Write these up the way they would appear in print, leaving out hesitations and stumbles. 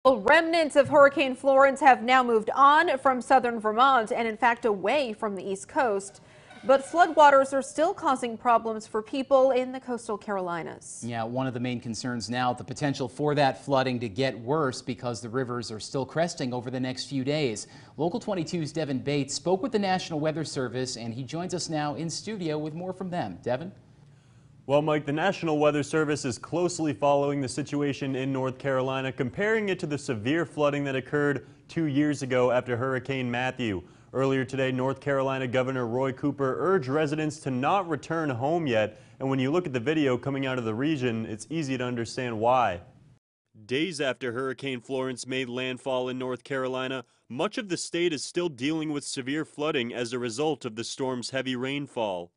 Well, remnants of Hurricane Florence have now moved on from southern Vermont and, in fact, away from the East Coast. But floodwaters are still causing problems for people in the coastal Carolinas. Yeah, one of the main concerns now, the potential for that flooding to get worse because the rivers are still cresting over the next few days. Local 22's Devin Bates spoke with the National Weather Service, and he joins us now in studio with more from them. Devin? Well, Mike, the National Weather Service is closely following the situation in North Carolina, comparing it to the severe flooding that occurred 2 years ago after Hurricane Matthew. Earlier today, North Carolina Governor Roy Cooper urged residents to not return home yet. And when you look at the video coming out of the region, it's easy to understand why. Days after Hurricane Florence made landfall in North Carolina, much of the state is still dealing with severe flooding as a result of the storm's heavy rainfall.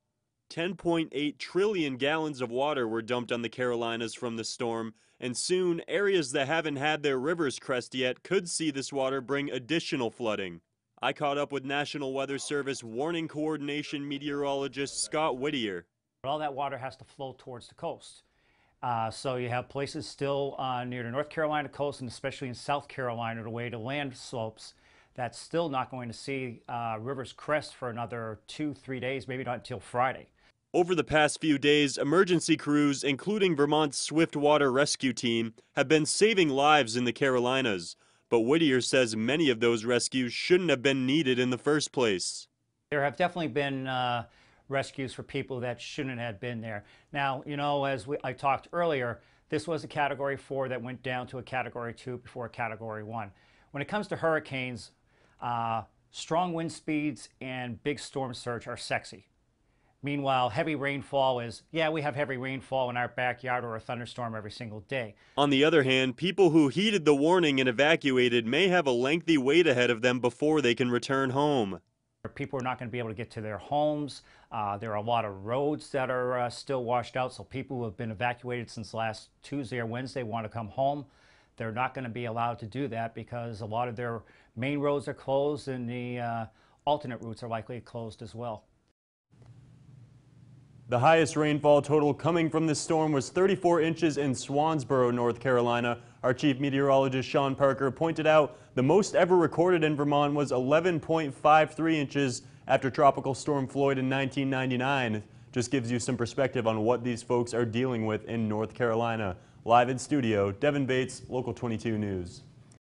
10.8 trillion gallons of water were dumped on the Carolinas from the storm, and soon areas that haven't had their rivers crest yet could see this water bring additional flooding. I caught up with National Weather Service Warning Coordination meteorologist Scott Whittier. All that water has to flow towards the coast. So you have places still near the North Carolina coast, and especially in South Carolina, the way to land slopes, that's still not going to see rivers crest for another 2-3 days, maybe not until Friday. Over the past few days, emergency crews, including Vermont's Swift Water Rescue Team, have been saving lives in the Carolinas. But Whittier says many of those rescues shouldn't have been needed in the first place. There have definitely been rescues for people that shouldn't have been there. Now, you know, as I talked earlier, this was a Category 4 that went down to a Category 2 before a Category 1. When it comes to hurricanes, strong wind speeds and big storm surge are sexy. Meanwhile, heavy rainfall is, yeah, we have heavy rainfall in our backyard or a thunderstorm every single day. On the other hand, people who heeded the warning and evacuated may have a lengthy wait ahead of them before they can return home. People are not going to be able to get to their homes. There are a lot of roads that are still washed out, so people who have been evacuated since last Tuesday or Wednesday want to come home. They're not going to be allowed to do that because a lot of their main roads are closed and the alternate routes are likely closed as well. The highest rainfall total coming from this storm was 34 inches in Swansboro, North Carolina. Our chief meteorologist, Sean Parker, pointed out the most ever recorded in Vermont was 11.53 inches after Tropical Storm Floyd in 1999. Just gives you some perspective on what these folks are dealing with in North Carolina. Live in studio, Devin Bates, Local 22 News.